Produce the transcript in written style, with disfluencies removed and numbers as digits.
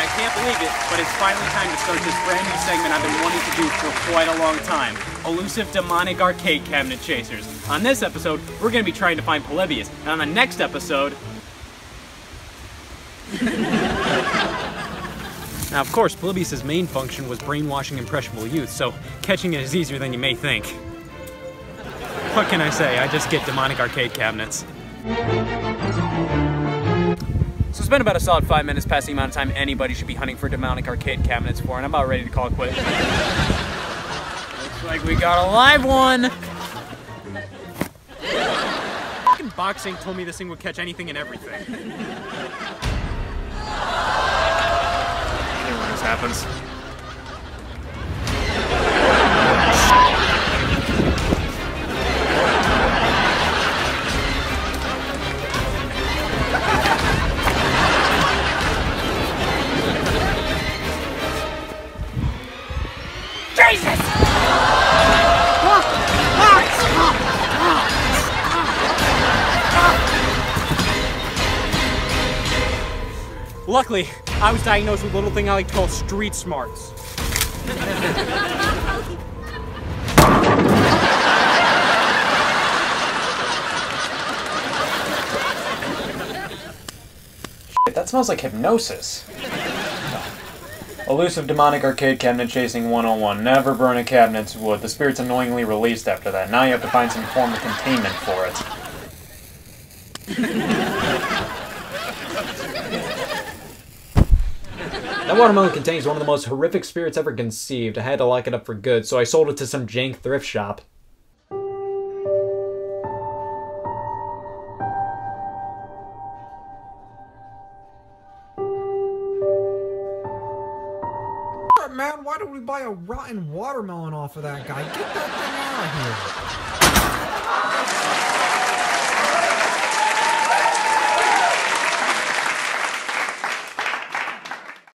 I can't believe it, but it's finally time to start this brand new segment I've been wanting to do for quite a long time. Elusive Demonic Arcade Cabinet Chasers. On this episode, we're going to be trying to find Polybius, and on the next episode... Now, of course, Polybius' main function was brainwashing impressionable youth, so catching it is easier than you may think. What can I say? I just get demonic arcade cabinets. So it's been about a solid 5 minutes past the amount of time anybody should be hunting for demonic arcade cabinets for, and I'm about ready to call it quits. Looks like we got a live one! Fucking boxing told me this thing would catch anything and everything. I hate when this happens. Jesus! Luckily, I was diagnosed with a little thing I like to call street smarts. Shit, that smells like hypnosis. Elusive Demonic Arcade Cabinet Chasing 101. Never burn a cabinet's wood. The spirit's annoyingly released after that. Now you have to find some form of containment for it. That watermelon contains one of the most horrific spirits ever conceived. I had to lock it up for good, so I sold it to some jank thrift shop. Man, why did we buy a rotten watermelon off of that guy? Get that thing out of here!